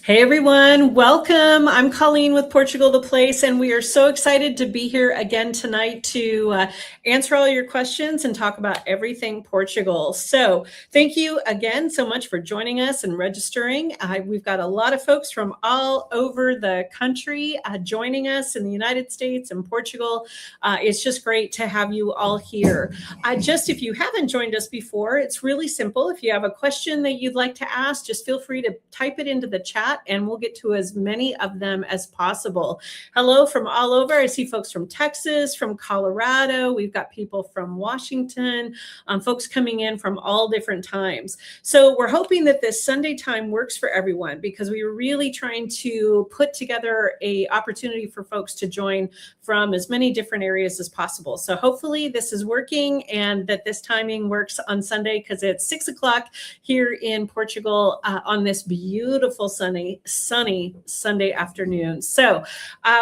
Hey everyone, welcome. I'm Colleen with Portugal The Place, and we are so excited to be here again tonight to answer all your questions and talk about everything Portugal. So thank you again so much for joining us and registering. We've got a lot of folks from all over the country joining us in the United States and Portugal. It's just great to have you all here. Just if you haven't joined us before, it's really simple. If you have a question that you'd like to ask, just feel free to type it into the chat and we'll get to as many of them as possible. Hello from all over. I see folks from Texas, from Colorado. We've got people from Washington, folks coming in from all different times. So we're hoping that this Sunday time works for everyone because we were really trying to put together an opportunity for folks to join from as many different areas as possible. So hopefully this is working and that this timing works on Sunday because it's 6 o'clock here in Portugal on this beautiful sunny Sunday afternoon. So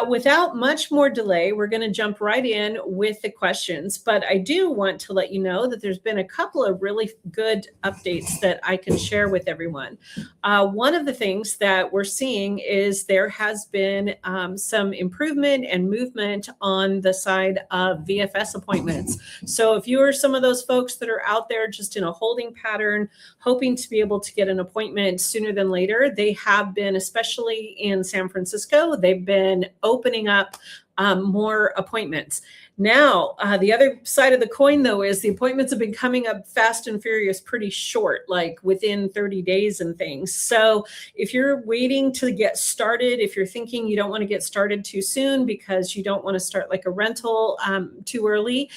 without much more delay, we're going to jump right in with the questions. But I do want to let you know that there's been a couple of really good updates that I can share with everyone. One of the things that we're seeing is there has been some improvement and movement on the side of VFS appointments. So if you are some of those folks that are out there just in a holding pattern, hoping to be able to get an appointment sooner than later, they have been, especially in San Francisco, they've been opening up more appointments. Now, the other side of the coin, though, is the appointments have been coming up fast and furious, pretty short, like within 30 days and things. So if you're waiting to get started, if you're thinking you don't want to get started too soon because you don't want to start like a rental too early,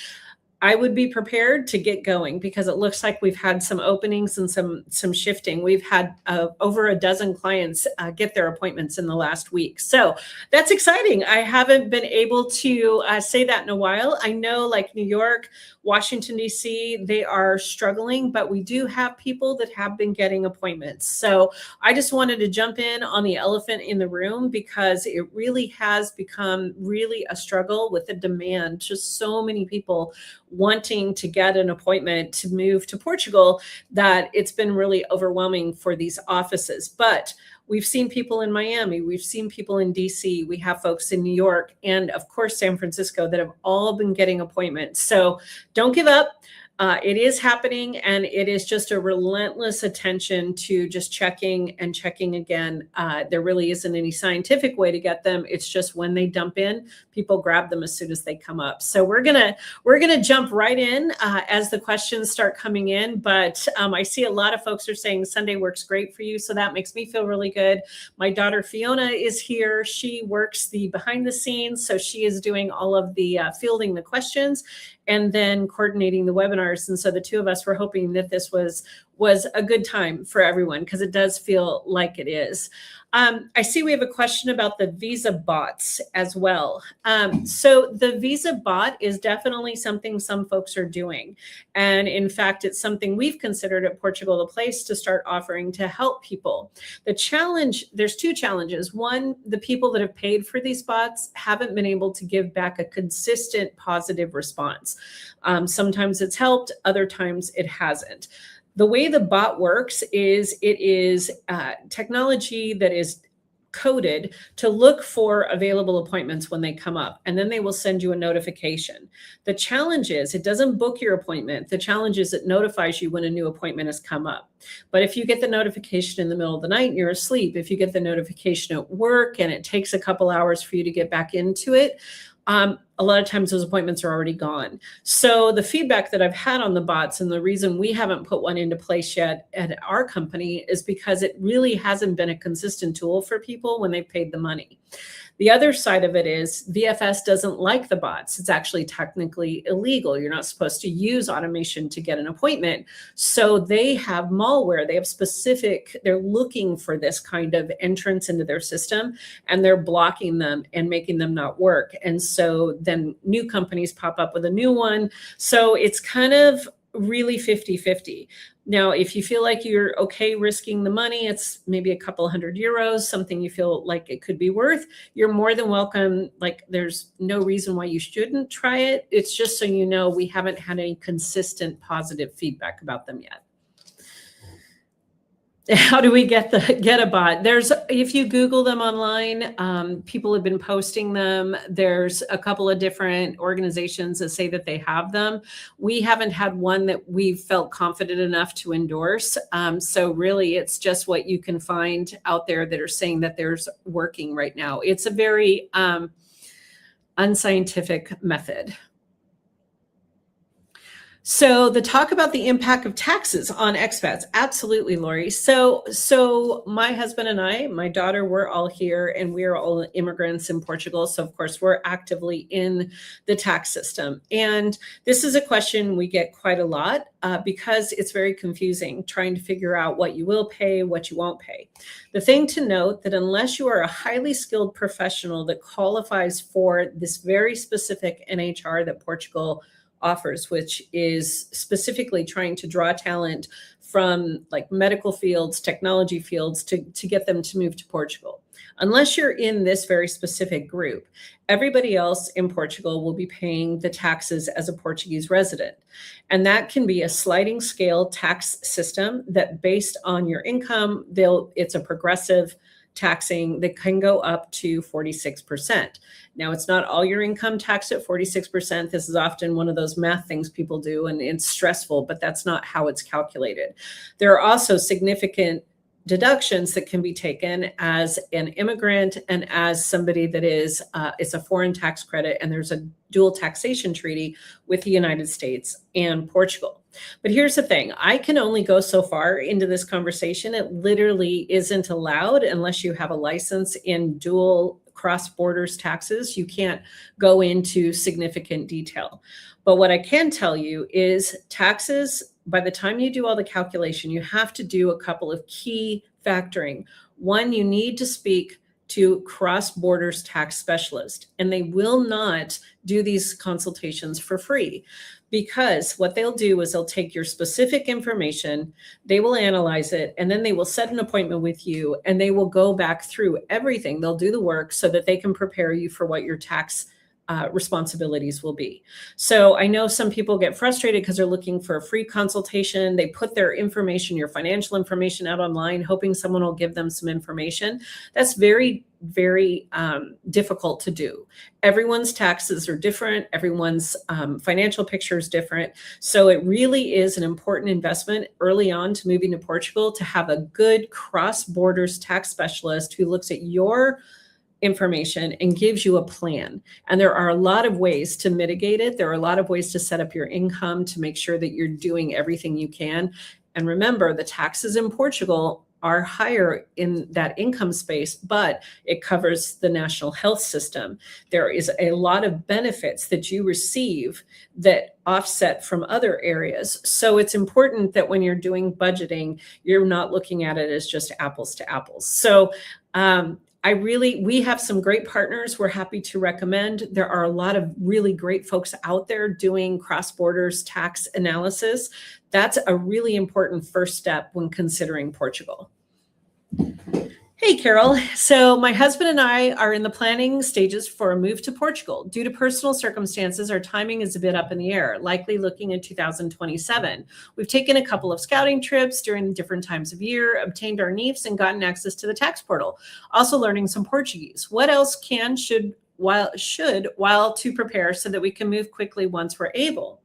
I would be prepared to get going because it looks like we've had some openings and some shifting. We've had over a dozen clients get their appointments in the last week. So that's exciting. I haven't been able to say that in a while. I know like New York, Washington, D.C., they are struggling, but we do have people that have been getting appointments. So I just wanted to jump in on the elephant in the room because it really has become really a struggle with the demand. Just so many people wanting to get an appointment to move to Portugal that it's been really overwhelming for these offices. But we've seen people in Miami, we've seen people in DC, we have folks in New York, and of course, San Francisco that have all been getting appointments. So don't give up. It is happening, and it is just a relentless attention to just checking and checking again. There really isn't any scientific way to get them. It's just when they dump in, people grab them as soon as they come up. So we're gonna jump right in as the questions start coming in. But I see a lot of folks are saying Sunday works great for you, so that makes me feel really good. My daughter Fiona is here. She works the behind the scenes, so she is doing all of the fielding the questions and then coordinating the webinars. And so the two of us were hoping that this was a good time for everyone because it does feel like it is. I see we have a question about the visa bots as well. So the visa bot is definitely something some folks are doing. And in fact, it's something we've considered at Portugal The Place to start offering to help people. The challenge, there's two challenges. One, the people that have paid for these bots haven't been able to give back a consistent positive response. Sometimes it's helped, other times it hasn't. The way the bot works is it is technology that is coded to look for available appointments when they come up, and then they will send you a notification. The challenge is it doesn't book your appointment. The challenge is it notifies you when a new appointment has come up. But if you get the notification in the middle of the night and you're asleep, if you get the notification at work and it takes a couple hours for you to get back into it, a lot of times those appointments are already gone. So the feedback that I've had on the bots and the reason we haven't put one into place yet at our company is because it really hasn't been a consistent tool for people when they've paid the money. The other side of it is VFS doesn't like the bots. It's actually technically illegal. You're not supposed to use automation to get an appointment. So they have malware. They have they're looking for this kind of entrance into their system, and they're blocking them and making them not work. And so then new companies pop up with a new one. So it's kind of really 50-50. Now, if you feel like you're okay risking the money, it's maybe a couple €100, something you feel like it could be worth, you're more than welcome. Like there's no reason why you shouldn't try it. It's just so you know, we haven't had any consistent positive feedback about them yet. How do we get a bot? If you Google them online, people have been posting them. There's a couple of different organizations that say that they have them. We haven't had one that we've felt confident enough to endorse. So really, it's just what you can find out there that are saying that there's working right now. It's a very unscientific method. So the talk about the impact of taxes on expats. Absolutely, Lori. So my husband and I, my daughter, we're all here and we're all immigrants in Portugal. So of course we're actively in the tax system. And this is a question we get quite a lot because it's very confusing trying to figure out what you will pay, what you won't pay. The thing to note that unless you are a highly skilled professional that qualifies for this very specific NHR that Portugal offers, which is specifically trying to draw talent from like medical fields, technology fields to get them to move to Portugal. Unless you're in this very specific group, everybody else in Portugal will be paying the taxes as a Portuguese resident. And that can be a sliding scale tax system that based on your income, it's a progressive taxing that can go up to 46%. Now, it's not all your income taxed at 46%. This is often one of those math things people do, and it's stressful, but that's not how it's calculated. There are also significant deductions that can be taken as an immigrant and as somebody that is, it's a foreign tax credit, and there's a dual taxation treaty with the United States and Portugal. But here's the thing, I can only go so far into this conversation. It literally isn't allowed unless you have a license in dual cross-borders taxes. You can't go into significant detail. But what I can tell you is taxes, by the time you do all the calculation, you have to do a couple of key factoring. One, you need to speak to cross-borders tax specialist, and they will not do these consultations for free, because what they'll do is they'll take your specific information, they will analyze it, and then they will set an appointment with you, and they will go back through everything. They'll do the work so that they can prepare you for what your tax responsibilities will be. So I know some people get frustrated because they're looking for a free consultation. They put their information, your financial information out online, hoping someone will give them some information. That's very, very difficult to do. Everyone's taxes are different. Everyone's financial picture is different. So it really is an important investment early on to moving to Portugal to have a good cross-borders tax specialist who looks at your information and gives you a plan. And there are a lot of ways to mitigate it. There are a lot of ways to set up your income to make sure that you're doing everything you can. And remember, the taxes in Portugal are higher in that income space, but it covers the national health system. There is a lot of benefits that you receive that offset from other areas. So it's important that when you're doing budgeting, you're not looking at it as just apples to apples. So we have some great partners we're happy to recommend. There are a lot of really great folks out there doing cross-borders tax analysis. That's a really important first step when considering Portugal. Hey, Carol. So my husband and I are in the planning stages for a move to Portugal. Due to personal circumstances, our timing is a bit up in the air, likely looking at 2027. We've taken a couple of scouting trips during different times of year, obtained our NIEFs, and gotten access to the tax portal. Also learning some Portuguese. What else should to prepare so that we can move quickly once we're able?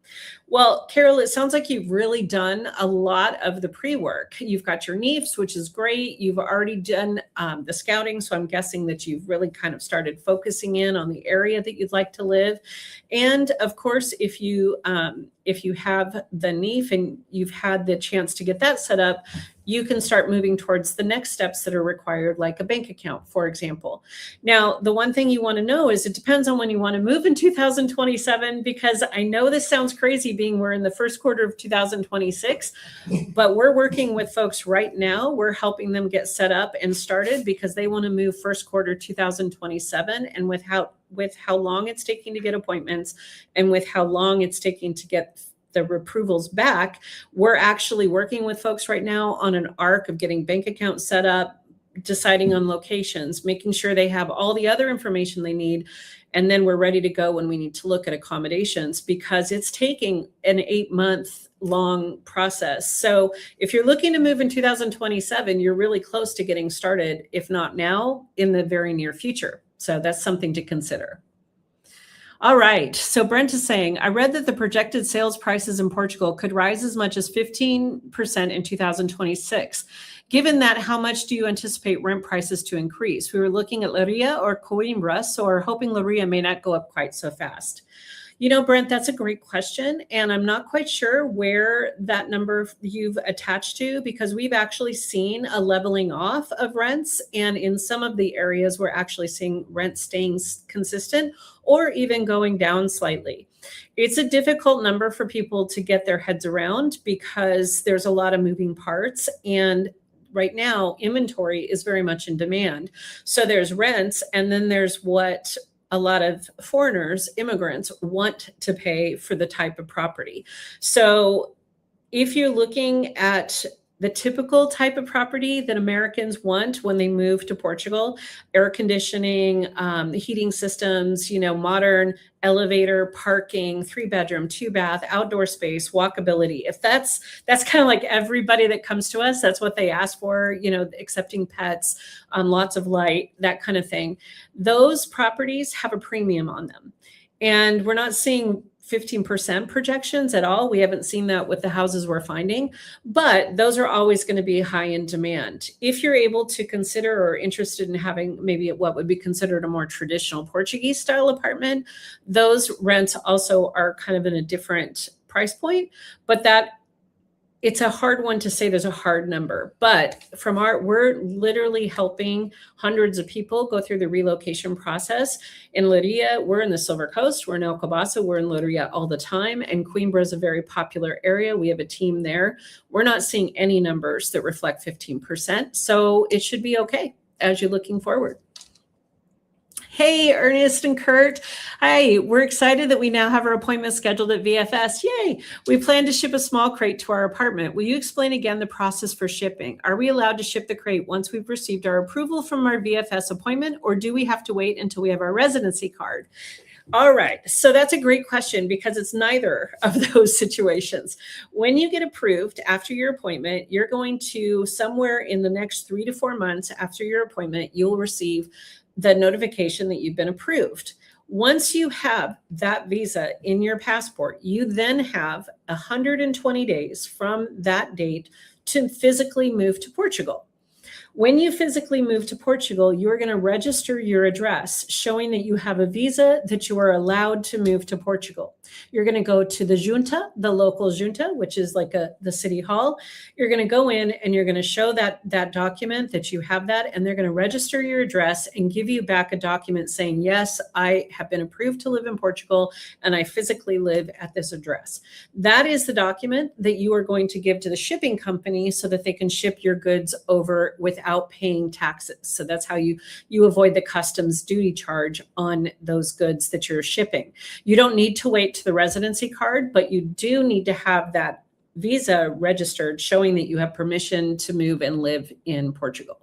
Well, Carol, it sounds like you've really done a lot of the pre-work. You've got your NIEFs, which is great. You've already done the scouting. So I'm guessing that you've really kind of started focusing in on the area that you'd like to live. And of course, if you have the NIEF and you've had the chance to get that set up, you can start moving towards the next steps that are required, like a bank account, for example. Now, the one thing you want to know is it depends on when you want to move in 2027, because I know this sounds crazy being we're in the first quarter of 2026, but we're working with folks right now. We're helping them get set up and started because they want to move first quarter 2027. And with how long it's taking to get appointments and with how long it's taking to get the approvals back, we're actually working with folks right now on an arc of getting bank accounts set up, deciding on locations, making sure they have all the other information they need. And then we're ready to go when we need to look at accommodations, because it's taking an 8-month long process. So if you're looking to move in 2027, you're really close to getting started, if not now, in the very near future. So that's something to consider. All right. So Brent is saying, I read that the projected sales prices in Portugal could rise as much as 15% in 2026. Given that, how much do you anticipate rent prices to increase? We were looking at Leiria or Coimbra, so we're hoping Leiria may not go up quite so fast. You know, Brent, that's a great question. And I'm not quite sure where that number you've attached to, because we've actually seen a leveling off of rents. And in some of the areas, we're actually seeing rent staying consistent or even going down slightly. It's a difficult number for people to get their heads around because there's a lot of moving parts. And right now, inventory is very much in demand. So there's rents, and then there's what a lot of foreigners, immigrants, want to pay for the type of property. So if you're looking at the typical type of property that Americans want when they move to Portugal, air conditioning, heating systems, modern elevator, parking, 3-bedroom, 2-bath, outdoor space, walkability. If that's kind of like everybody that comes to us, that's what they ask for, accepting pets, lots of light, that kind of thing. Those properties have a premium on them. And we're not seeing 15% projections at all. We haven't seen that with the houses we're finding, but those are always going to be high in demand. If you're able to consider or interested in having maybe what would be considered a more traditional Portuguese style apartment, those rents also are kind of in a different price point, but it's a hard one to say there's a hard number. But we're literally helping hundreds of people go through the relocation process. In Leiria, we're in the Silver Coast, we're in Alcobaça, we're in Leiria all the time. And Coimbra is a very popular area. We have a team there. We're not seeing any numbers that reflect 15%. So it should be okay as you're looking forward. Hey, Ernest and Kurt. Hi, we're excited that we now have our appointment scheduled at VFS. Yay. We plan to ship a small crate to our apartment. Will you explain again the process for shipping? Are we allowed to ship the crate once we've received our approval from our VFS appointment, or do we have to wait until we have our residency card? All right. So that's a great question, because it's neither of those situations. When you get approved after your appointment, you're going to, somewhere in the next 3 to 4 months after your appointment, you'll receive the notification that you've been approved. Once you have that visa in your passport, you then have 120 days from that date to physically move to Portugal. When you physically move to Portugal, you're going to register your address showing that you have a visa that you are allowed to move to Portugal. You're going to go to the junta, the local junta, which is like the city hall. You're going to go in and you're going to show that document that you have that, and they're going to register your address and give you back a document saying, yes, I have been approved to live in Portugal and I physically live at this address. That is the document that you are going to give to the shipping company so that they can ship your goods over without paying taxes. So that's how you avoid the customs duty charge on those goods that you're shipping. You don't need to wait to the residency card, but you do need to have that visa registered showing that you have permission to move and live in Portugal.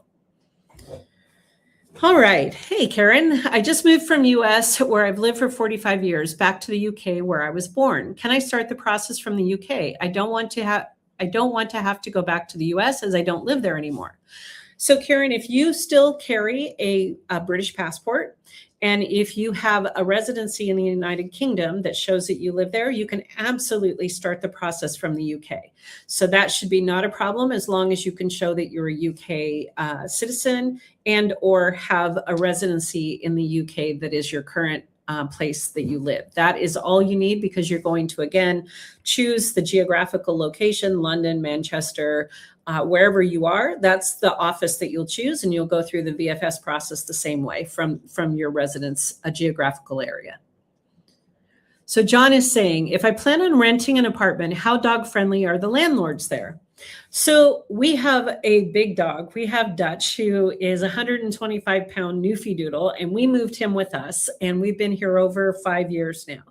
All right. Hey, Karen, I just moved from US, where I've lived for 45 years, back to the UK, where I was born. Can I start the process from the UK? I don't want to have to go back to the US, as I don't live there anymore. So Karen, if you still carry a British passport, and if you have a residency in the United Kingdom that shows that you live there, you can absolutely start the process from the UK. So that should be not a problem, as long as you can show that you're a UK citizen and or have a residency in the UK that is your current place that you live. That is all you need, because you're going to, again, choose the geographical location, London, Manchester, wherever you are. That's the office that you'll choose, and you'll go through the VFS process the same way from your residence, a geographical area. So John is saying, if I plan on renting an apartment, how dog friendly are the landlords there? So we have a big dog. We have Dutch, who is 125-pound Newfie Doodle, and we moved him with us, and we've been here over 5 years now.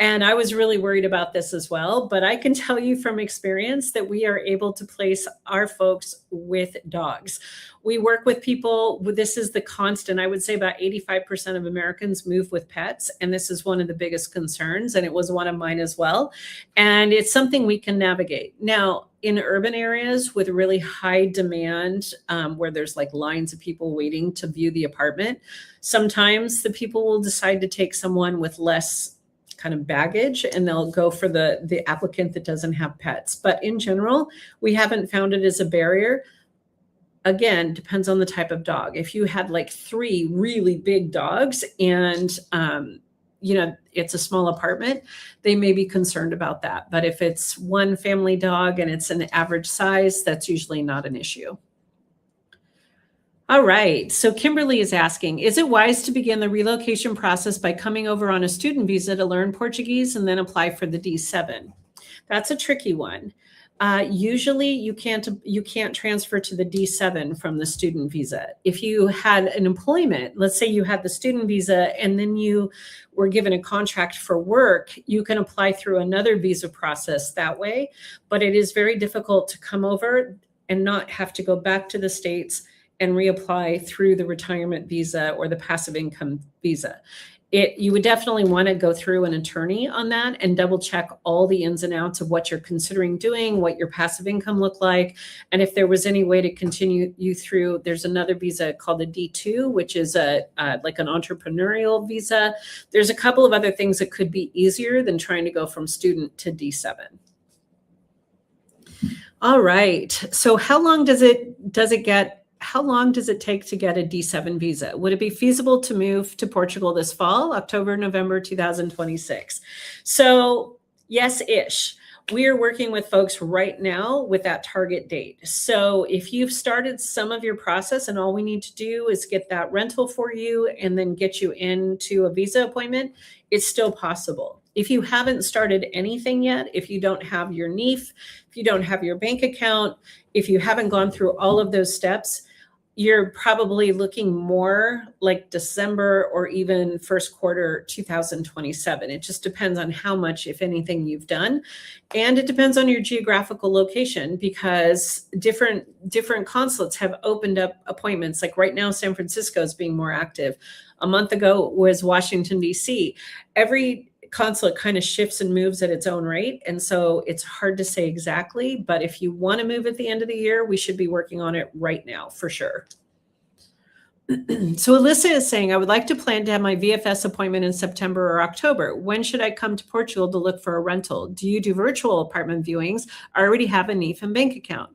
And I was really worried about this as well, but I can tell you from experience that we are able to place our folks with dogs. We work with people, this is the constant. I would say about 85% of Americans move with pets, and this is one of the biggest concerns, and it was one of mine as well. And it's something we can navigate. Now, in urban areas with really high demand, where there's like lines of people waiting to view the apartment, sometimes the people will decide to take someone with less kind of baggage, and they'll go for the applicant that doesn't have pets. But in general, we haven't found it as a barrier. Again, depends on the type of dog. If you had like 3 really big dogs and it's a small apartment, they may be concerned about that. But if it's one family dog and it's an average size, that's usually not an issue. All right, so Kimberly is asking, is it wise to begin the relocation process by coming over on a student visa to learn Portuguese and then apply for the D7? That's a tricky one. Usually you can't transfer to the D7 from the student visa. If you had an employment, let's say you had the student visa and then you were given a contract for work, you can apply through another visa process that way, but it is very difficult to come over and not have to go back to the States and reapply through the retirement visa or the passive income visa. You would definitely want to go through an attorney on that and double check all the ins and outs of what you're considering doing, what your passive income looked like. And if there was any way to continue you through, there's another visa called a D2, which is like an entrepreneurial visa. There's a couple of other things that could be easier than trying to go from student to D7. All right. So how long does it take to get a D7 visa? Would it be feasible to move to Portugal this fall, October, November 2026? So yes-ish. We are working with folks right now with that target date. So if you've started some of your process and all we need to do is get that rental for you and then get you into a visa appointment, it's still possible. If you haven't started anything yet, if you don't have your NIF, if you don't have your bank account, if you haven't gone through all of those steps, you're probably looking more like December or even first quarter 2027. It just depends on how much, if anything, you've done. And it depends on your geographical location, because different consulates have opened up appointments. Like right now, San Francisco is being more active. A month ago was Washington, D.C. Every consulate kind of shifts and moves at its own rate. And so it's hard to say exactly, but if you want to move at the end of the year, we should be working on it right now for sure. So Alyssa is saying, I would like to plan to have my VFS appointment in September or October. When should I come to Portugal to look for a rental? Do you do virtual apartment viewings? I already have a NIF and bank account.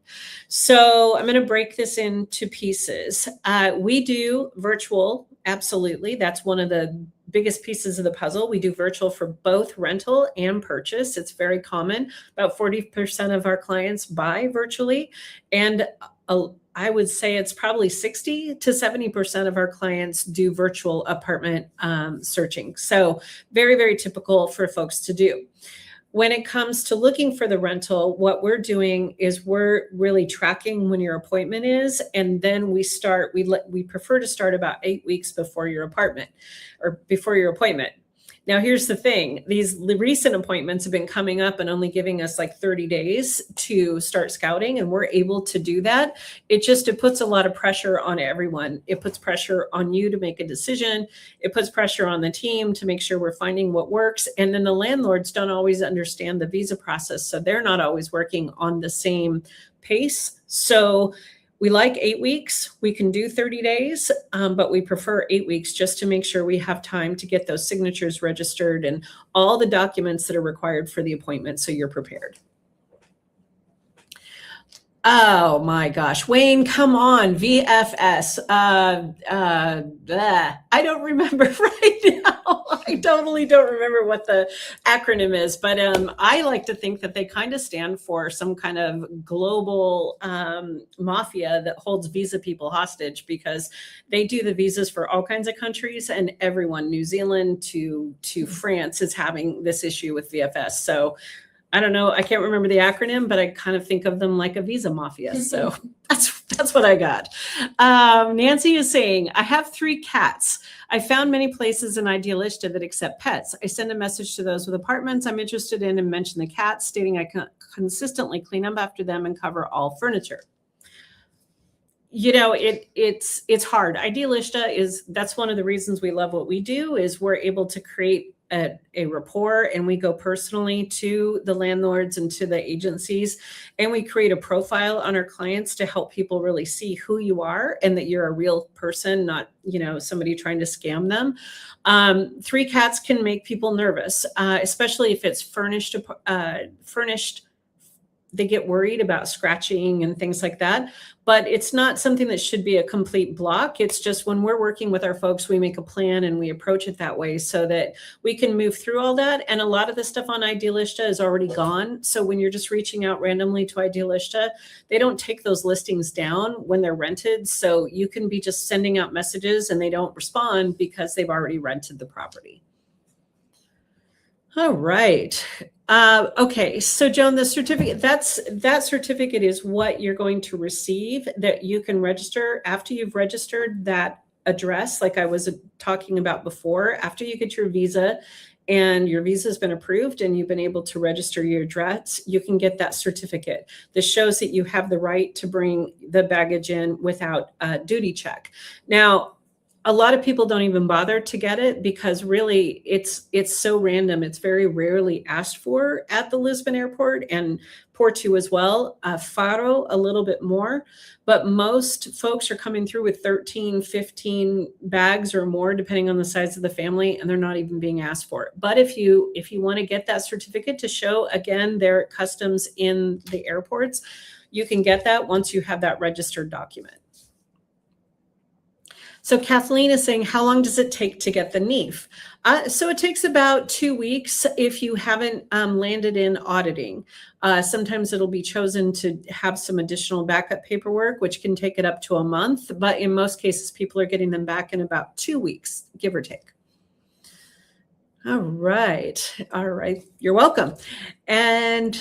So I'm going to break this into pieces. We do virtual, absolutely. That's one of the biggest pieces of the puzzle. We do virtual for both rental and purchase. It's very common. About 40% of our clients buy virtually, and I would say it's probably 60 to 70% of our clients do virtual apartment searching. So very, very typical for folks to do. When it comes to looking for the rental, what we're doing is we're really tracking when your appointment is, and then we prefer to start about 8 weeks before your appointment. Now, here's the thing. These recent appointments have been coming up and only giving us like 30 days to start scouting, and we're able to do that. It puts a lot of pressure on everyone. It puts pressure on you to make a decision. It puts pressure on the team to make sure we're finding what works. And then the landlords don't always understand the visa process, so they're not always working on the same pace. So we like 8 weeks. We can do 30 days, but we prefer 8 weeks just to make sure we have time to get those signatures registered and all the documents that are required for the appointment so you're prepared. Oh my gosh, Wayne, come on, VFS. I don't remember right now. I totally don't remember what the acronym is, but I like to think that they kind of stand for some kind of global mafia that holds visa people hostage, because they do the visas for all kinds of countries, and everyone, New Zealand to France, is having this issue with VFS. So I don't know. I can't remember the acronym, but I kind of think of them like a visa mafia. So That's what I got. Nancy is saying, I have 3 cats. I found many places in Idealista that accept pets. I send a message to those with apartments I'm interested in and mention the cats, stating I can consistently clean up after them and cover all furniture. It's hard. Idealista that's one of the reasons we love what we do, is we're able to create a rapport, and we go personally to the landlords and to the agencies, and we create a profile on our clients to help people really see who you are and that you're a real person, not somebody trying to scam them. 3 cats can make people nervous, especially if it's furnished. They get worried about scratching and things like that, but it's not something that should be a complete block. It's just when we're working with our folks, we make a plan and we approach it that way so that we can move through all that. And a lot of the stuff on Idealista is already gone. So when you're just reaching out randomly to Idealista, they don't take those listings down when they're rented. So you can be just sending out messages and they don't respond because they've already rented the property. All right. Okay, so Joan, the certificate, that certificate is what you're going to receive, that you can register after you've registered that address, like I was talking about before. After you get your visa and your visa has been approved and you've been able to register your address, you can get that certificate. This shows that you have the right to bring the baggage in without a duty check. Now, a lot of people don't even bother to get it because really it's so random. It's very rarely asked for at the Lisbon airport and Porto as well. Faro a little bit more, but most folks are coming through with 13, 15 bags or more, depending on the size of the family, and they're not even being asked for it. But if you want to get that certificate to show, again, their customs in the airports, you can get that once you have that registered document. So Kathleen is saying, how long does it take to get the NEEF? So it takes about 2 weeks if you haven't landed in auditing. Sometimes it'll be chosen to have some additional backup paperwork, which can take it up to a month. But in most cases, people are getting them back in about 2 weeks, give or take. All right. You're welcome. And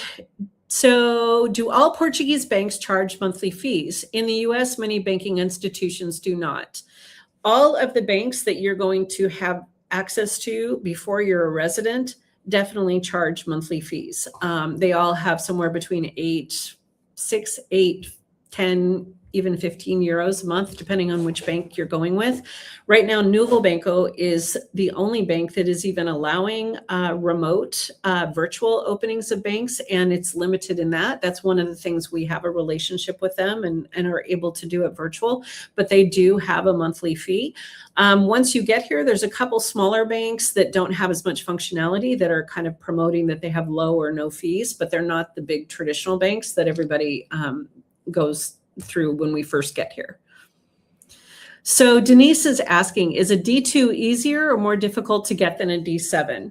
so do all Portuguese banks charge monthly fees? In the US, many banking institutions do not. All of the banks that you're going to have access to before you're a resident definitely charge monthly fees. They all have somewhere between 6, 8, 10, even 15 euros a month, depending on which bank you're going with. Right now, Novo Banco is the only bank that is even allowing remote virtual openings of banks, and it's limited in that. That's one of the things we have a relationship with them and are able to do it virtual, but they do have a monthly fee. Once you get here, there's a couple smaller banks that don't have as much functionality that are kind of promoting that they have low or no fees, but they're not the big traditional banks that everybody goes through when we first get here. So Denise is asking, is a D2 easier or more difficult to get than a D7?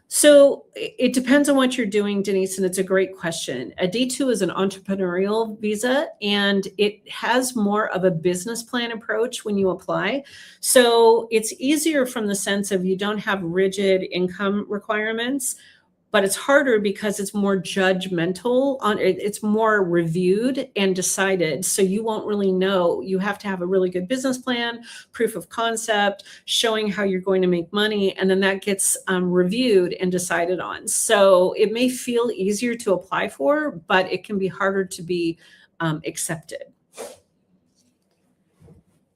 So it depends on what you're doing, Denise, and it's a great question. A D2 is an entrepreneurial visa, and it has more of a business plan approach when you apply. So it's easier from the sense of you don't have rigid income requirements, but it's harder because it's more judgmental on it. It's more reviewed and decided. So you won't really know. You have to have a really good business plan, proof of concept, showing how you're going to make money. And then that gets reviewed and decided on. So it may feel easier to apply for, but it can be harder to be accepted.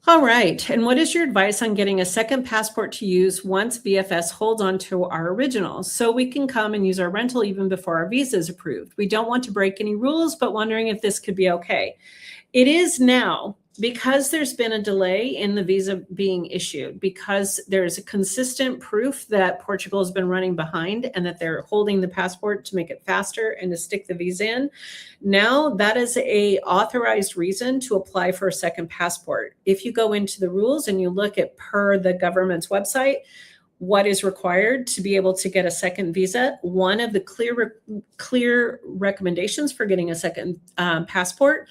All right. And what is your advice on getting a second passport to use once BFS holds on to our original so we can come and use our rental even before our visa is approved? We don't want to break any rules, but wondering if this could be okay. It is now, because there's been a delay in the visa being issued, because there's a consistent proof that Portugal has been running behind and that they're holding the passport to make it faster and to stick the visa in. Now that is a authorized reason to apply for a second passport. If you go into the rules and you look at per the government's website, what is required to be able to get a second visa, one of the clear recommendations for getting a second passport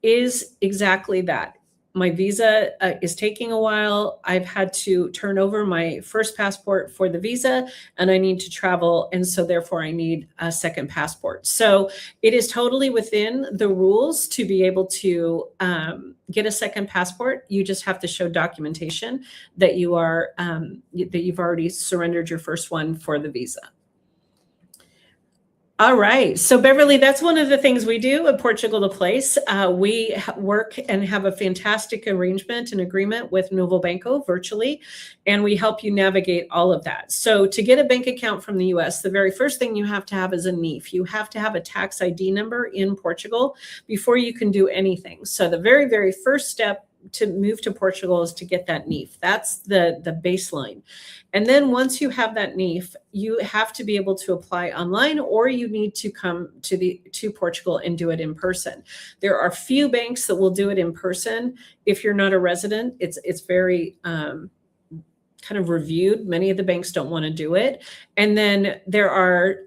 is exactly that. my visa is taking a while. I've had to turn over my first passport for the visa, and I need to travel. And so therefore I need a second passport. So it is totally within the rules to be able to get a second passport. You just have to show documentation that you are that you've already surrendered your first one for the visa. All right. So Beverly, that's one of the things we do at Portugal the Place. We work and have a fantastic arrangement and agreement with Novo Banco virtually, and we help you navigate all of that. So to get a bank account from the US, the very first thing you have to have is a NIF. You have to have a tax ID number in Portugal before you can do anything. So the very, very first step to move to Portugal is to get that NIF. That's the baseline. And then once you have that NIF, you have to be able to apply online, or you need to come to Portugal and do it in person. There are few banks that will do it in person. If you're not a resident, it's very kind of reviewed. Many of the banks don't want to do it. And then there are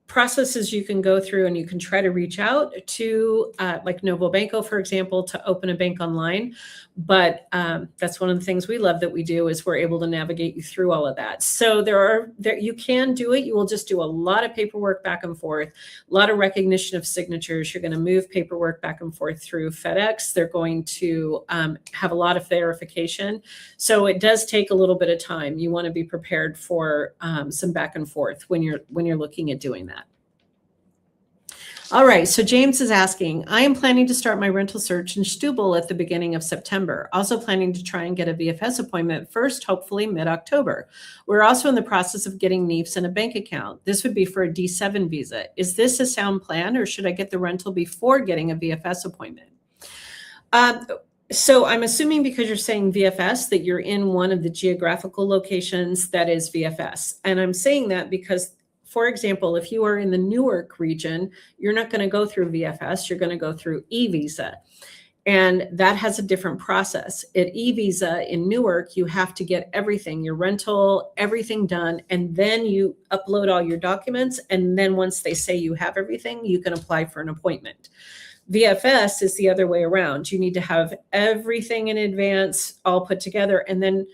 processes you can go through, and you can try to reach out to like Novo Banco, for example, to open a bank online. But that's one of the things we love that we do, is we're able to navigate you through all of that. So there you can do it. You will just do a lot of paperwork back and forth, a lot of recognition of signatures. You're going to move paperwork back and forth through FedEx. They're going to have a lot of verification. So it does take a little bit of time. You want to be prepared for some back and forth when you're looking at doing that. All right, so James is asking, I am planning to start my rental search in Stubble at the beginning of September. Also planning to try and get a VFS appointment first, hopefully mid-October. We're also in the process of getting NIFs and a bank account. This would be for a D7 visa. Is this a sound plan, or should I get the rental before getting a VFS appointment? So I'm assuming, because you're saying VFS, that you're in one of the geographical locations that is VFS. And I'm saying that because, for example, if you are in the Newark region, you're not going to go through VFS, you're going to go through e-visa. And that has a different process. At e-visa in Newark, you have to get everything, your rental, everything done, and then you upload all your documents. And then once they say you have everything, you can apply for an appointment. VFS is the other way around. You need to have everything in advance, all put together. And then,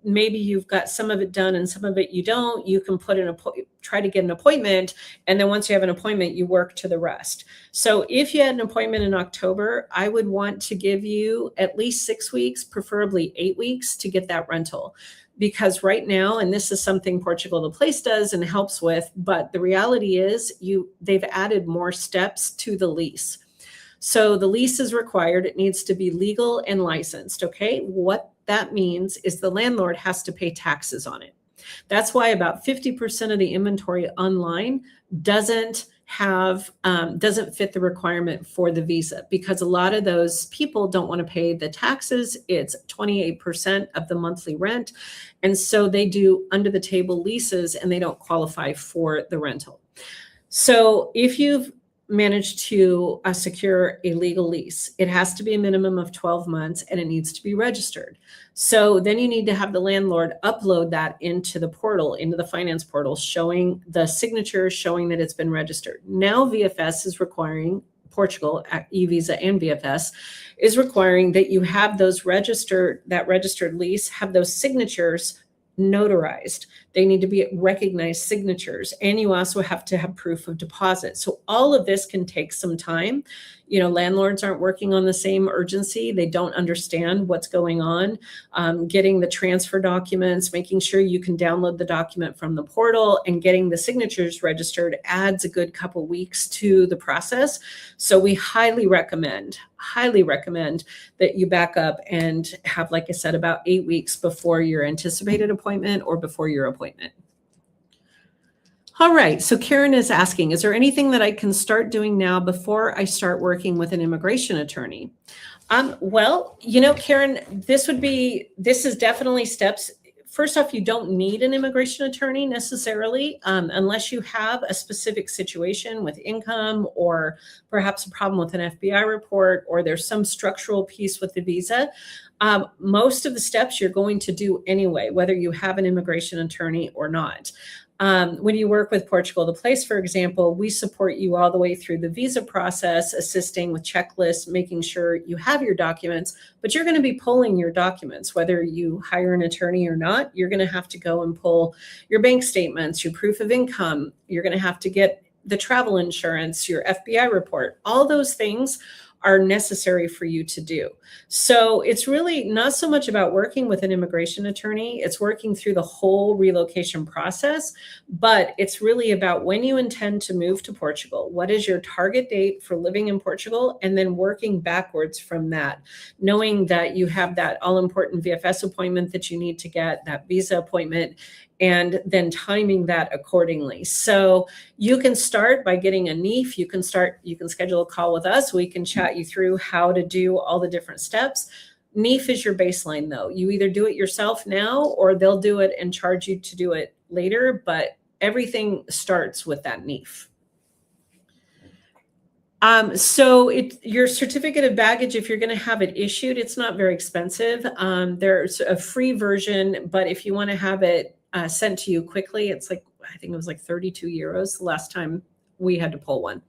maybe you've got some of it done and some of it you don't. You can try to get an appointment. And then once you have an appointment, you work to the rest. So if you had an appointment in October, I would want to give you at least 6 weeks, preferably 8 weeks, to get that rental. Because right now, and this is something Portugal the Place does and helps with, but the reality is they've added more steps to the lease. So the lease is required. It needs to be legal and licensed. Okay. What that means is the landlord has to pay taxes on it. That's why about 50% of the inventory online doesn't fit the requirement for the visa, because a lot of those people don't want to pay the taxes. It's 28% of the monthly rent. And so they do under the table leases, and they don't qualify for the rental. So if you've managed to secure a legal lease, it has to be a minimum of 12 months, and it needs to be registered. So then you need to have the landlord upload that into the portal, into the finance portal, showing the signature, showing that it's been registered. Now VFS is requiring, Portugal, e-visa and VFS is requiring that you have that registered lease, have those signatures notarized. They need to be recognized signatures, and you also have to have proof of deposit. So all of this can take some time. Landlords aren't working on the same urgency. They don't understand what's going on. Getting the transfer documents, making sure you can download the document from the portal, and getting the signatures registered adds a good couple weeks to the process. So we highly recommend that you back up and have, like I said, about 8 weeks before your anticipated appointment or before your appointment. All right, so Karen is asking, is there anything that I can start doing now before I start working with an immigration attorney? Well, Karen, this is definitely steps. First off, you don't need an immigration attorney necessarily, unless you have a specific situation with income, or perhaps a problem with an FBI report, or there's some structural piece with the visa. Most of the steps you're going to do anyway, whether you have an immigration attorney or not. When you work with Portugal the Place, for example, we support you all the way through the visa process, assisting with checklists, making sure you have your documents, but you're going to be pulling your documents, whether you hire an attorney or not. You're going to have to go and pull your bank statements, your proof of income. You're going to have to get the travel insurance, your FBI report. All those things are necessary for you to do. So it's really not so much about working with an immigration attorney, it's working through the whole relocation process, but it's really about when you intend to move to Portugal, what is your target date for living in Portugal, and then working backwards from that, knowing that you have that all-important VFS appointment that you need to get, that visa appointment, and then timing that accordingly. So you can start by getting a NIF. You can schedule a call with us. We can chat you through how to do all the different steps. NIF is your baseline though. You either do it yourself now or they'll do it and charge you to do it later, but everything starts with that NIF. So your certificate of baggage, if you're going to have it issued, it's not very expensive. There's a free version, but if you want to have it sent to you quickly, it's like, I think it was like 32 euros the last time we had to pull one.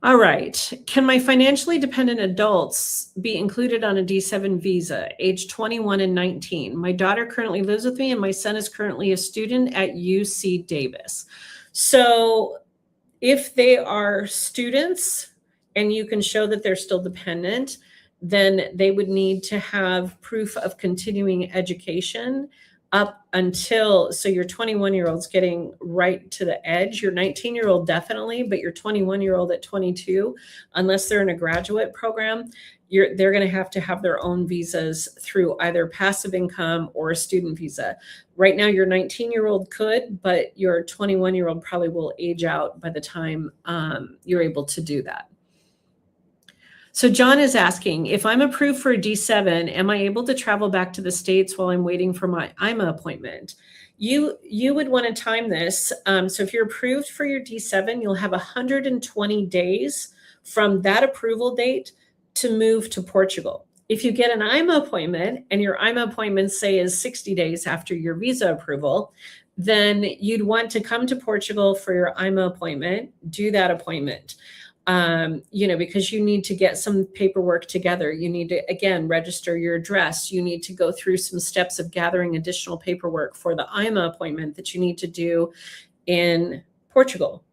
All right. Can my financially dependent adults be included on a D7 visa, age 21 and 19? My daughter currently lives with me and my son is currently a student at UC Davis. So if they are students and you can show that they're still dependent, then they would need to have proof of continuing education up until, so your 21-year-old's getting right to the edge. Your 19-year-old definitely, but your 21-year-old at 22, unless they're in a graduate program, they're going to have their own visas through either passive income or a student visa. Right now, your 19-year-old could, but your 21-year-old probably will age out by the time you're able to do that. So John is asking, if I'm approved for a D7, am I able to travel back to the States while I'm waiting for my IMA appointment? You would want to time this. So if you're approved for your D7, you'll have 120 days from that approval date to move to Portugal. If you get an IMA appointment and your IMA appointment, say, is 60 days after your visa approval, then you'd want to come to Portugal for your IMA appointment, do that appointment. Because you need to get some paperwork together. You need to, again, register your address. You need to go through some steps of gathering additional paperwork for the IMA appointment that you need to do in Portugal.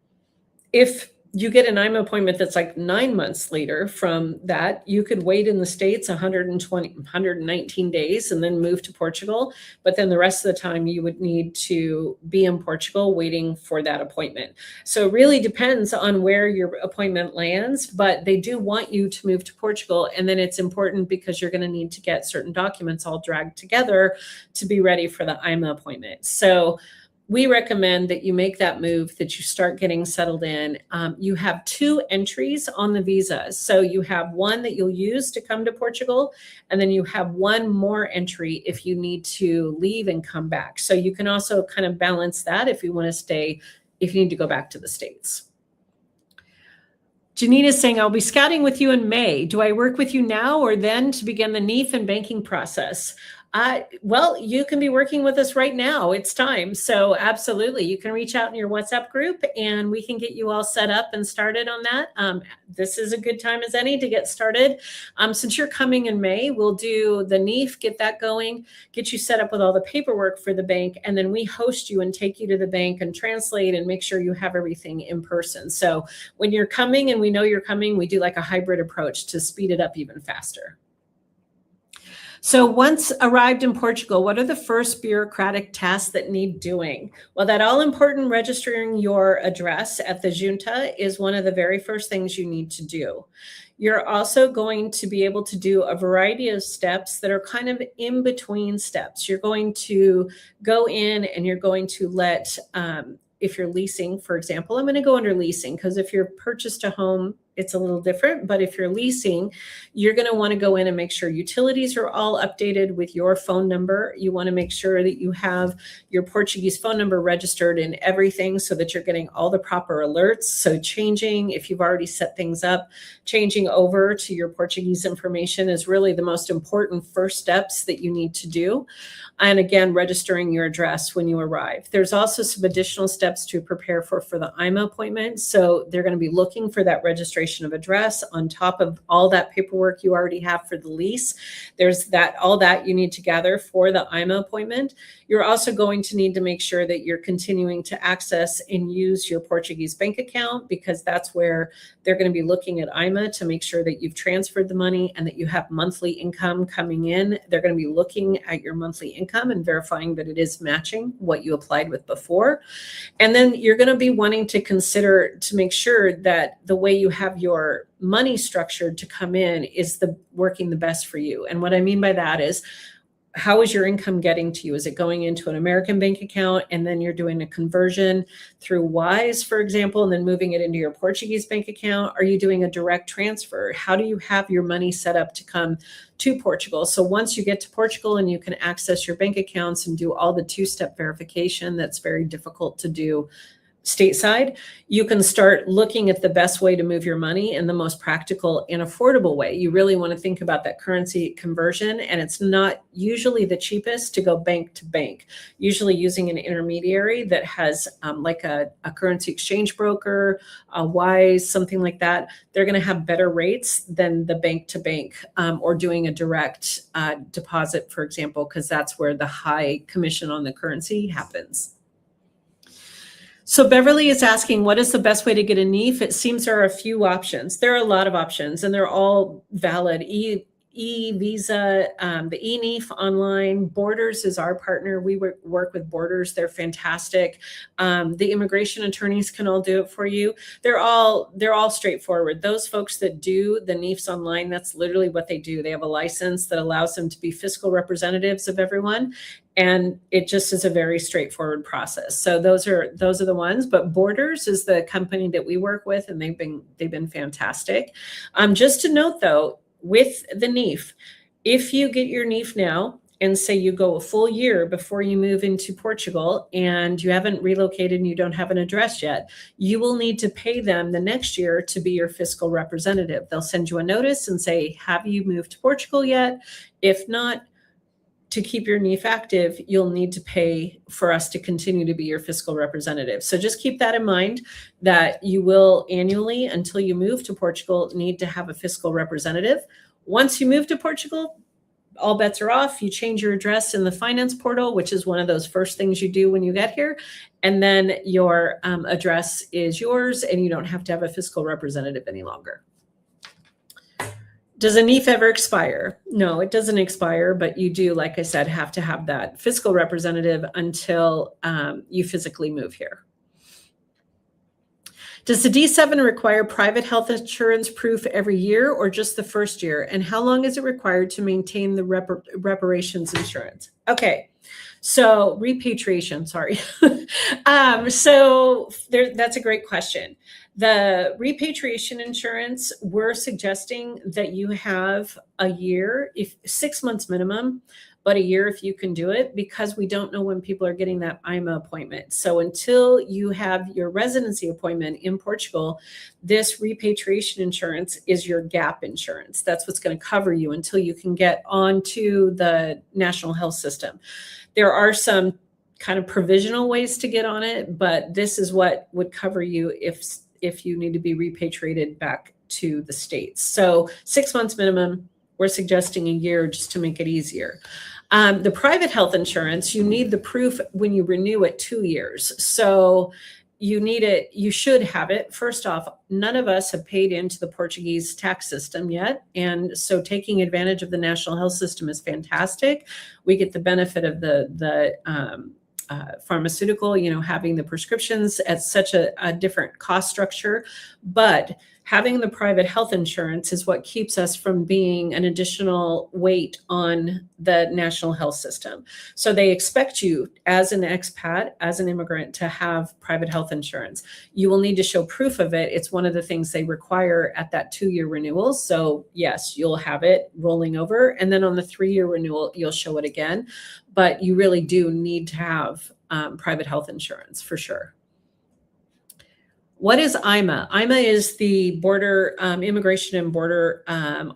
If you get an IMA appointment that's like 9 months later from that, you could wait in the States 119 days and then move to Portugal. But then the rest of the time you would need to be in Portugal waiting for that appointment. So it really depends on where your appointment lands, but they do want you to move to Portugal. And then it's important because you're going to need to get certain documents all dragged together to be ready for the IMA appointment. So we recommend that you make that move, that you start getting settled in. You have 2 entries on the visa. So you have one that you'll use to come to Portugal, and then you have one more entry if you need to leave and come back. So you can also kind of balance that if you want to stay, if you need to go back to the States. Janine is saying, I'll be scouting with you in May. Do I work with you now or then to begin the NIF and banking process? Well, you can be working with us right now. It's time. So absolutely, you can reach out in your WhatsApp group and we can get you all set up and started on that. This is a good time as any to get started. Since you're coming in May, we'll do the NIF, get that going, get you set up with all the paperwork for the bank, and then we host you and take you to the bank and translate and make sure you have everything in person. So when you're coming and we know you're coming, we do like a hybrid approach to speed it up even faster. So once arrived in Portugal, what are the first bureaucratic tasks that need doing? Well, that all-important registering your address at the junta is one of the very first things you need to do. You're also going to be able to do a variety of steps that are kind of in between steps. You're going to go in and you're going to let, if you're leasing, for example, I'm going to go under leasing because if you're purchased a home, it's a little different. But if you're leasing, you're going to want to go in and make sure utilities are all updated with your phone number. You want to make sure that you have your Portuguese phone number registered in everything so that you're getting all the proper alerts. So changing, if you've already set things up, changing over to your Portuguese information is really the most important first steps that you need to do. And again, registering your address when you arrive. There's also some additional steps to prepare for the IMA appointment. So they're going to be looking for that registration of address on top of all that paperwork you already have for the lease. There's all that you need to gather for the IMA appointment. You're also going to need to make sure that you're continuing to access and use your Portuguese bank account, because that's where they're going to be looking at IMA to make sure that you've transferred the money and that you have monthly income coming in. They're going to be looking at your monthly income and verifying that it is matching what you applied with before. And then you're going to be wanting to consider to make sure that the way you have your money structured to come in is working the best for you. And what I mean by that is, how is your income getting to you? Is it going into an American bank account and then you're doing a conversion through Wise, for example, and then moving it into your Portuguese bank account? Are you doing a direct transfer? How do you have your money set up to come to Portugal? So once you get to Portugal and you can access your bank accounts and do all the two-step verification that's very difficult to do stateside, you can start looking at the best way to move your money in the most practical and affordable way. You really want to think about that currency conversion, and it's not usually the cheapest to go bank to bank. Usually using an intermediary that has like a currency exchange broker, a Wise, something like that, they're going to have better rates than the bank to bank or doing a direct deposit, for example, because that's where the high commission on the currency happens. So Beverly is asking, what is the best way to get a NIF? It seems there are a few options. There are a lot of options, and they're all valid. E-Visa, the e-NIF online. Borders is our partner. We work with Borders. They're fantastic. The immigration attorneys can all do it for you. They're all straightforward. Those folks that do the NIFs online, that's literally what they do. They have a license that allows them to be fiscal representatives of everyone. And it just is a very straightforward process. So those are the ones. But Borders is the company that we work with, and they've been fantastic. Just to note though, with the NIF, if you get your NIF now and say you go a full year before you move into Portugal and you haven't relocated and you don't have an address yet, you will need to pay them the next year to be your fiscal representative. They'll send you a notice and say, have you moved to Portugal yet? If not, to keep your NIF active, you'll need to pay for us to continue to be your fiscal representative. So just keep that in mind, that you will annually, until you move to Portugal, need to have a fiscal representative. Once you move to Portugal, all bets are off. You change your address in the finance portal, which is one of those first things you do when you get here. And then your address is yours, and you don't have to have a fiscal representative any longer. Does a NIF ever expire? No, it doesn't expire, but you do, like I said, have to have that fiscal representative until you physically move here. Does the D7 require private health insurance proof every year or just the first year? And how long is it required to maintain the reparations insurance? Okay. So repatriation, sorry. That's a great question. The repatriation insurance, we're suggesting that you have a year, 6 months minimum, but a year if you can do it, because we don't know when people are getting that IMA appointment. So until you have your residency appointment in Portugal, this repatriation insurance is your gap insurance. That's what's going to cover you until you can get onto the national health system. There are some kind of provisional ways to get on it, but this is what would cover you if you need to be repatriated back to the States. So 6 months minimum, we're suggesting a year just to make it easier. The private health insurance, you need the proof when you renew it 2 years. So you need it, you should have it. First off, none of us have paid into the Portuguese tax system yet. And so taking advantage of the national health system is fantastic. We get the benefit of the pharmaceutical, having the prescriptions at such a different cost structure. But Having the private health insurance is what keeps us from being an additional weight on the national health system. So they expect you as an expat, as an immigrant, to have private health insurance. You will need to show proof of it. It's one of the things they require at that 2-year renewal. So yes, you'll have it rolling over. And then on the 3-year renewal, you'll show it again. But you really do need to have private health insurance for sure. What is IMA? IMA is the border immigration and border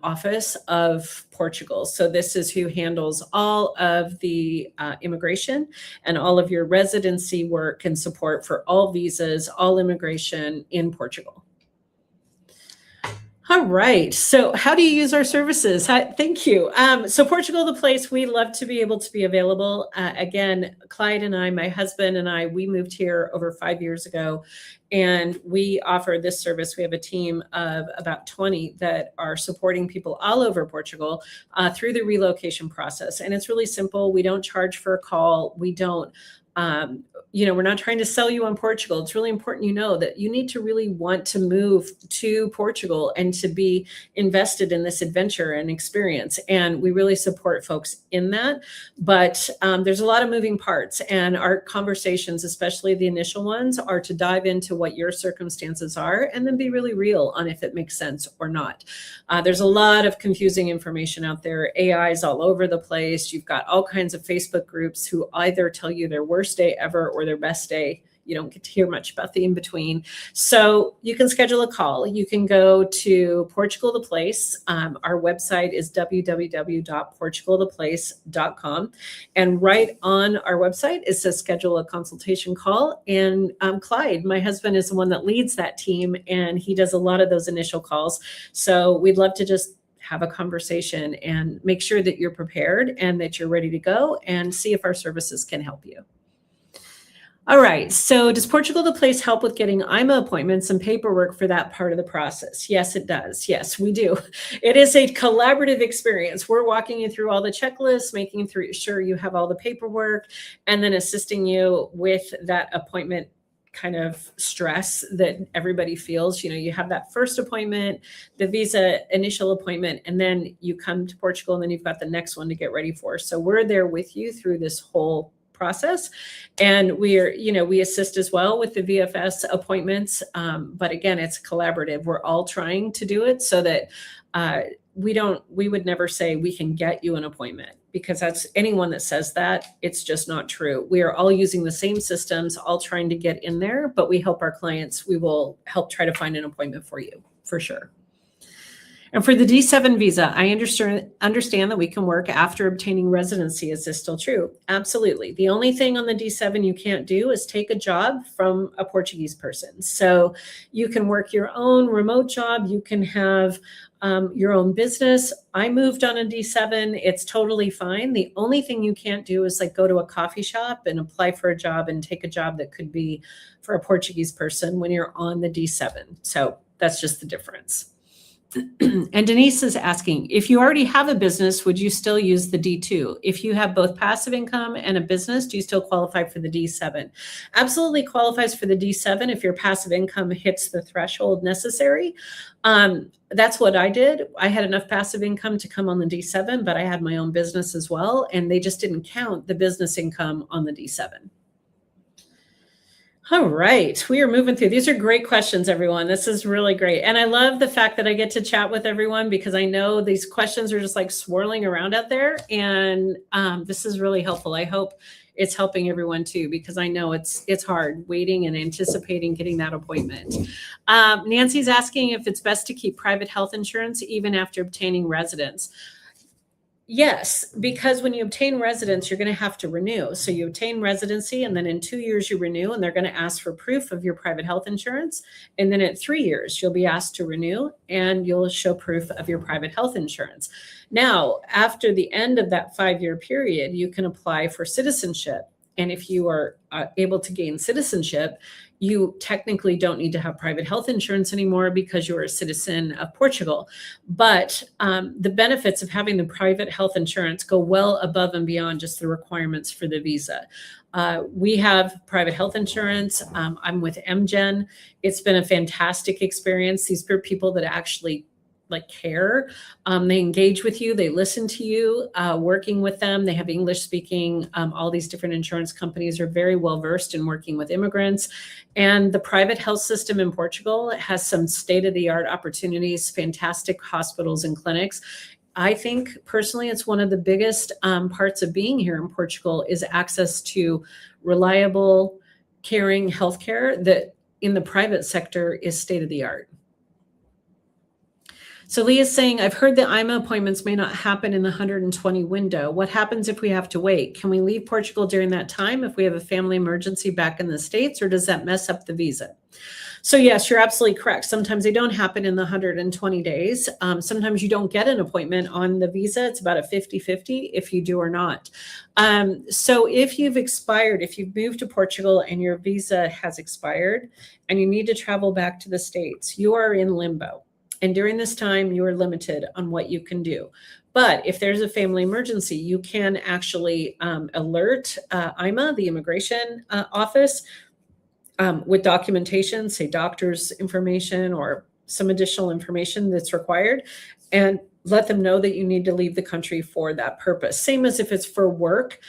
office of Portugal. So this is who handles all of the immigration and all of your residency work and support for all visas, all immigration in Portugal. All right. So how do you use our services? Thank you. So Portugal, the place, we love to be able to be available. Again, Clyde and I, my husband and I, we moved here over 5 years ago, and we offer this service. We have a team of about 20 that are supporting people all over Portugal through the relocation process. And it's really simple. We don't charge for a call. We don't we're not trying to sell you on Portugal. It's really important you know that you need to really want to move to Portugal and to be invested in this adventure and experience. And we really support folks in that. But there's a lot of moving parts, and our conversations, especially the initial ones, are to dive into what your circumstances are and then be really real on if it makes sense or not. There's a lot of confusing information out there. AI's all over the place. You've got all kinds of Facebook groups who either tell you their worst day ever or their best day. You don't get to hear much about the in-between. So you can schedule a call. You can go to Portugal the Place. Our website is www.portugaltheplace.com. And right on our website, it says schedule a consultation call. And Clyde, my husband, is the one that leads that team, and he does a lot of those initial calls. So we'd love to just have a conversation and make sure that you're prepared and that you're ready to go and see if our services can help you. All right. So does Portugal the Place help with getting IMA appointments and paperwork for that part of the process? Yes, it does. Yes, we do. It is a collaborative experience. We're walking you through all the checklists, making sure you have all the paperwork, and then assisting you with that appointment kind of stress that everybody feels. You have that first appointment, the visa initial appointment, and then you come to Portugal, and then you've got the next one to get ready for. So we're there with you through this whole process. And we assist as well with the VFS appointments. But again, it's collaborative. We're all trying to do it so that we would never say we can get you an appointment, because that's anyone that says that, it's just not true. We are all using the same systems, all trying to get in there, but we help our clients. We will help try to find an appointment for you for sure. And for the D7 visa, I understand that we can work after obtaining residency. Is this still true? Absolutely. The only thing on the D7 you can't do is take a job from a Portuguese person. So you can work your own remote job. You can have your own business. I moved on a D7. It's totally fine. The only thing you can't do is go to a coffee shop and apply for a job and take a job that could be for a Portuguese person when you're on the D7. So that's just the difference. And Denise is asking, if you already have a business, would you still use the D2? If you have both passive income and a business, do you still qualify for the D7? Absolutely qualifies for the D7 if your passive income hits the threshold necessary. That's what I did. I had enough passive income to come on the D7, but I had my own business as well, and they just didn't count the business income on the D7. All right, we are moving through. These are great questions, everyone. This is really great. And I love the fact that I get to chat with everyone, because I know these questions are just swirling around out there. And this is really helpful. I hope it's helping everyone too, because I know it's hard waiting and anticipating getting that appointment. Nancy's asking if it's best to keep private health insurance even after obtaining residence. Yes, because when you obtain residence, you're going to have to renew. So you obtain residency, and then in 2 years you renew, and they're going to ask for proof of your private health insurance. And then at 3 years, you'll be asked to renew, and you'll show proof of your private health insurance. Now, after the end of that 5-year period, you can apply for citizenship. And if you are able to gain citizenship, you technically don't need to have private health insurance anymore because you're a citizen of Portugal. But the benefits of having the private health insurance go well above and beyond just the requirements for the visa. We have private health insurance. I'm with MGen. It's been a fantastic experience. These are people that actually care. They engage with you. They listen to you. Working with them, they have English speaking. All these different insurance companies are very well versed in working with immigrants. And the private health system in Portugal has some state-of-the-art opportunities, fantastic hospitals and clinics. I think personally, it's one of the biggest parts of being here in Portugal is access to reliable, caring healthcare that in the private sector is state-of-the-art. So Leah's saying, I've heard that IMA appointments may not happen in the 120 window. What happens if we have to wait? Can we leave Portugal during that time if we have a family emergency back in the States, or does that mess up the visa? So yes, you're absolutely correct. Sometimes they don't happen in the 120 days. Sometimes you don't get an appointment on the visa. It's about a 50-50 if you do or not. So if you've expired, if you've moved to Portugal and your visa has expired and you need to travel back to the States, you are in limbo. And during this time, you are limited on what you can do. But if there's a family emergency, you can actually alert IMA, the immigration office, with documentation, say doctor's information or some additional information that's required, and let them know that you need to leave the country for that purpose. Same as if it's for work.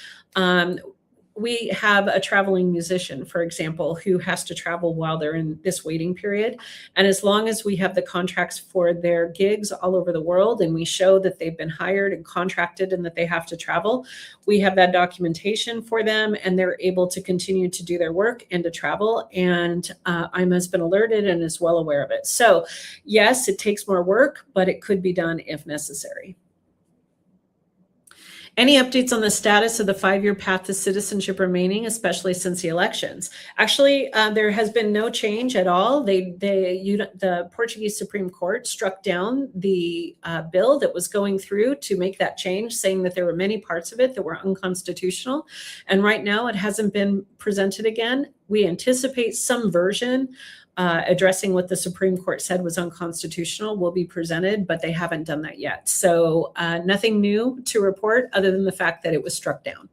We have a traveling musician, for example, who has to travel while they're in this waiting period. And as long as we have the contracts for their gigs all over the world and we show that they've been hired and contracted and that they have to travel, we have that documentation for them and they're able to continue to do their work and to travel. And IMA has been alerted and is well aware of it. So yes, it takes more work, but it could be done if necessary. Any updates on the status of the 5-year path to citizenship remaining, especially since the elections? Actually, there has been no change at all. The Portuguese Supreme Court struck down the bill that was going through to make that change, saying that there were many parts of it that were unconstitutional. And right now it hasn't been presented again. We anticipate some version addressing what the Supreme Court said was unconstitutional will be presented, but they haven't done that yet. So nothing new to report other than the fact that it was struck down.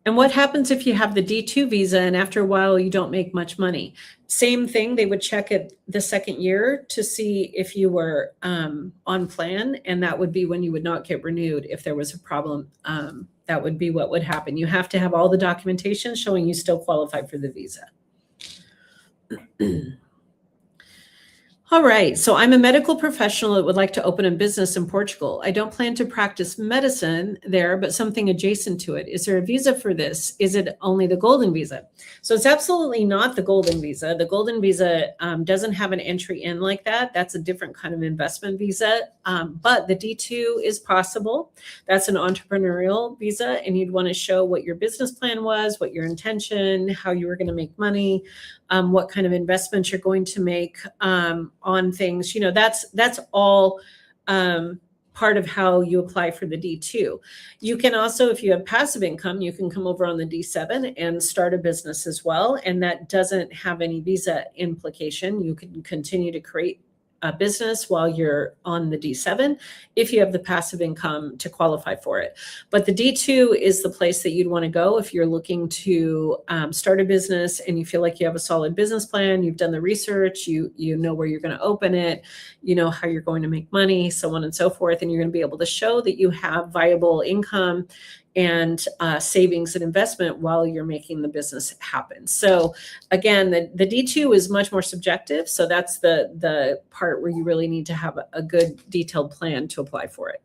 And what happens if you have the D2 visa and after a while you don't make much money? Same thing, they would check it the second year to see if you were on plan, and that would be when you would not get renewed if there was a problem. That would be what would happen. You have to have all the documentation showing you still qualify for the visa. All right, so I'm a medical professional that would like to open a business in Portugal. I don't plan to practice medicine there, but something adjacent to it. Is there a visa for this? Is it only the golden visa? So it's absolutely not the golden visa. The golden visa doesn't have an entry in like that. That's a different kind of investment visa, but the D2 is possible. That's an entrepreneurial visa, and you'd want to show what your business plan was, what your intention, how you were going to make money, what kind of investments you're going to make on things. You know, that's all part of how you apply for the D2. You can also, if you have passive income, you can come over on the D7 and start a business as well. And that doesn't have any visa implication. You can continue to create a business while you're on the D7 if you have the passive income to qualify for it. But the D2 is the place that you'd want to go if you're looking to start a business and you feel like you have a solid business plan, you've done the research, you know where you're going to open it, you know how you're going to make money, so on and so forth, and you're going to be able to show that you have viable income and savings and investment while you're making the business happen. So again, the D2 is much more subjective. So that's the part where you really need to have a good detailed plan to apply for it.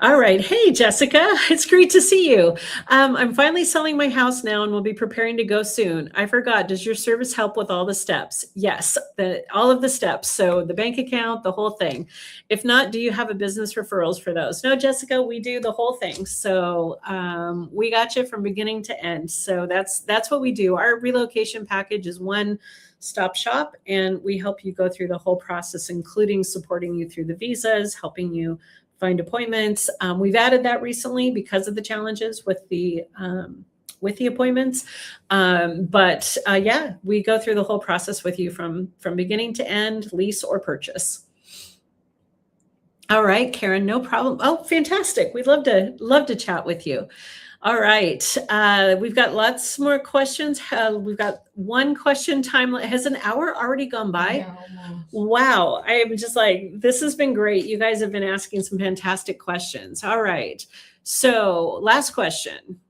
All right. Hey, Jessica, it's great to see you. I'm finally selling my house now and will be preparing to go soon. I forgot, does your service help with all the steps? Yes, all of the steps. So the bank account, the whole thing. If not, do you have a business referrals for those? No, Jessica, we do the whole thing. So we got you from beginning to end. So that's what we do. Our relocation package is one-stop shop, and we help you go through the whole process, including supporting you through the visas, helping you find appointments. We've added that recently because of the challenges with the appointments. But yeah, we go through the whole process with you from beginning to end, lease or purchase. All right, Karen, no problem. Oh, fantastic. We'd love to chat with you. All right. We've got lots more questions. We've got one question time. Has an hour already gone by? Yeah, wow. I am just like, this has been great. You guys have been asking some fantastic questions. All right. So last question.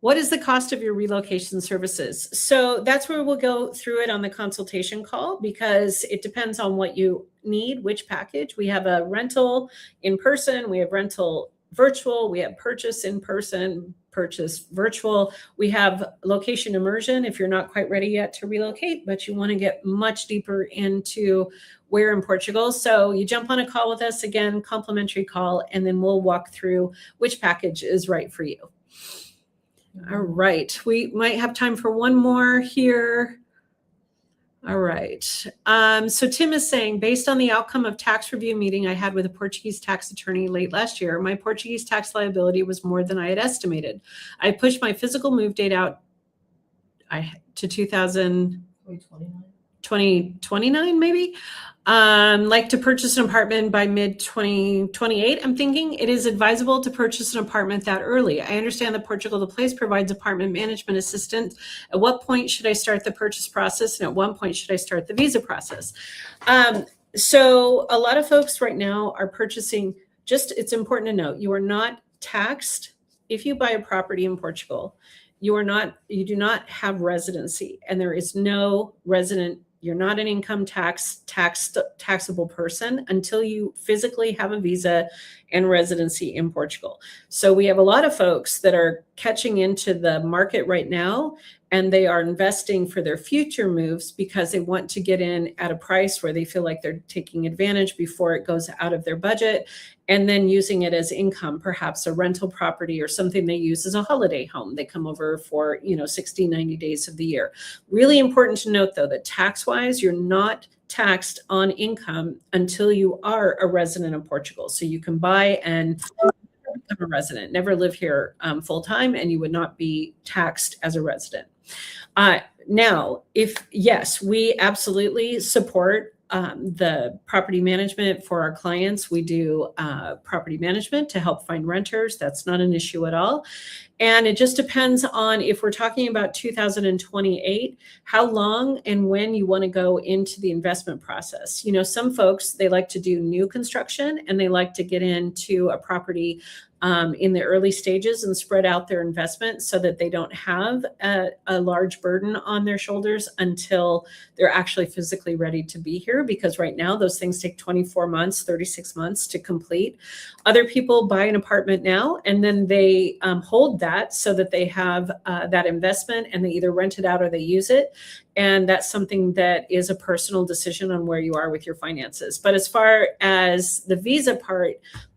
What is the cost of your relocation services? So that's where we'll go through it on the consultation call, because it depends on what you need, which package. We have a rental in person, we have rental virtual, we have purchase in person, purchase virtual. We have location immersion if you're not quite ready yet to relocate, but you want to get much deeper into where in Portugal. So you jump on a call with us, again, complimentary call, and then we'll walk through which package is right for you. All right, we might have time for one more here. All right, so Tim is saying, based on the outcome of tax review meeting I had with a Portuguese tax attorney late last year, my Portuguese tax liability was more than I had estimated. I pushed my physical move date out to 2029 maybe. Like to purchase an apartment by mid 2028. I'm thinking it is advisable to purchase an apartment that early. I understand that Portugal the Place provides apartment management assistance. At what point should I start the purchase process? And at what point should I start the visa process? So a lot of folks right now are purchasing, it's important to note, you are not taxed if you buy a property in Portugal. You do not have residency, and there is no resident. You're not an income taxable person until you physically have a visa and residency in Portugal. So we have a lot of folks that are catching into the market right now, and they are investing for their future moves because they want to get in at a price where they feel like they're taking advantage before it goes out of their budget, and then using it as income, perhaps a rental property or something they use as a holiday home. They come over for 60, 90 days of the year. Really important to note, though, that tax-wise, you're not taxed on income until you are a resident of Portugal. So you can buy and become a resident, never live here full-time, and you would not be taxed as a resident. Now, yes, we absolutely support the property management for our clients. We do property management to help find renters. That's not an issue at all. And it just depends on, if we're talking about 2028, how long and when you want to go into the investment process. Some folks, they like to do new construction and they like to get into a property in the early stages and spread out their investment so that they don't have a large burden on their shoulders until they're actually physically ready to be here. Because right now, those things take 24 months, 36 months to complete. Other people buy an apartment now and then they hold that so that they have that investment, and they either rent it out or they use it. And that's something that is a personal decision on where you are with your finances. But as far as the visa part,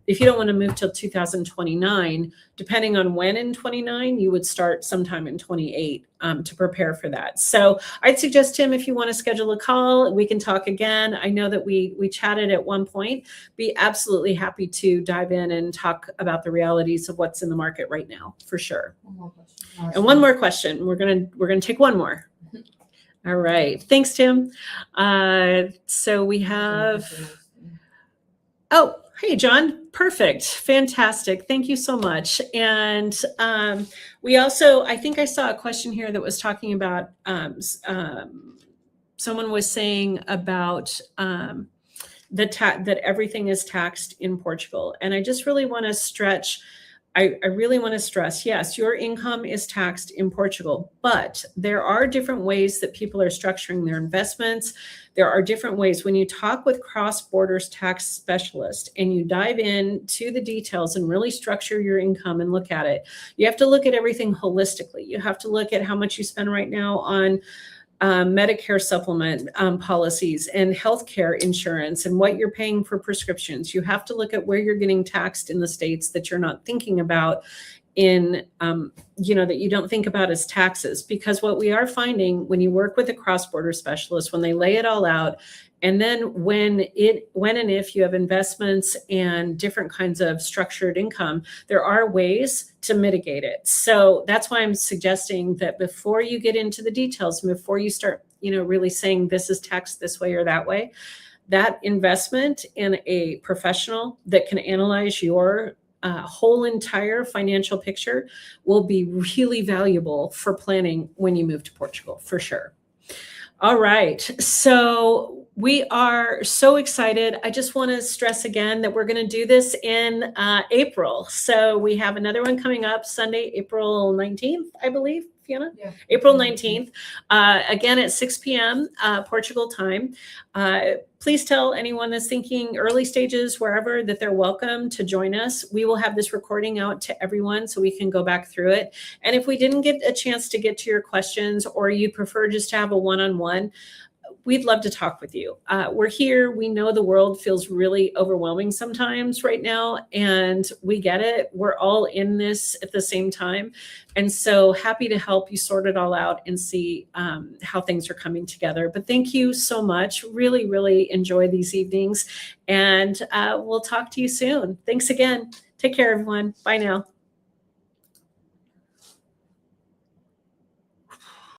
if you don't want to move till 2029, depending on when in 29, you would start sometime in 28 to prepare for that. So I'd suggest, Tim, if you want to schedule a call, we can talk again. I know that we chatted at one point. Be absolutely happy to dive in and talk about the realities of what's in the market right now, for sure. One more question. And one more question. We're gonna take one more. All right. Thanks, Tim. So we have. Oh. Hey, John. Perfect. Fantastic. Thank you so much. And we also, I think I saw a question here that was talking about, someone was saying about that everything is taxed in Portugal. And I just really want to stretch. I really want to stress, yes, your income is taxed in Portugal, but there are different ways that people are structuring their investments. There are different ways. When you talk with cross-border tax specialists and you dive into the details and really structure your income and look at it, you have to look at everything holistically. You have to look at how much you spend right now on Medicare supplement policies and healthcare insurance and what you're paying for prescriptions. You have to look at where you're getting taxed in the states that you're not thinking about that you don't think about as taxes. Because what we are finding when you work with a cross-border specialist, when they lay it all out, And then when and if you have investments and different kinds of structured income, there are ways to mitigate it. So that's why I'm suggesting that before you get into the details, and before you start, really saying this is taxed this way or that way, that investment in a professional that can analyze your whole entire financial picture will be really valuable for planning when you move to Portugal, for sure. All right. So we are so excited. I just want to stress again that we're going to do this in April. So we have another one coming up Sunday, April 19th, I believe, Fiona? Yeah. April 19th, again at 6 p.m. Portugal time. Please tell anyone that's thinking early stages, wherever, that they're welcome to join us. We will have this recording out to everyone so we can go back through it. And if we didn't get a chance to get to your questions, or you prefer just to have a one-on-one, we'd love to talk with you. We're here. We know the world feels really overwhelming sometimes right now, and we get it. We're all in this at the same time. And so happy to help you sort it all out and see how things are coming together. But thank you so much. Really, really enjoy these evenings. And we'll talk to you soon. Thanks again. Take care, everyone. Bye now.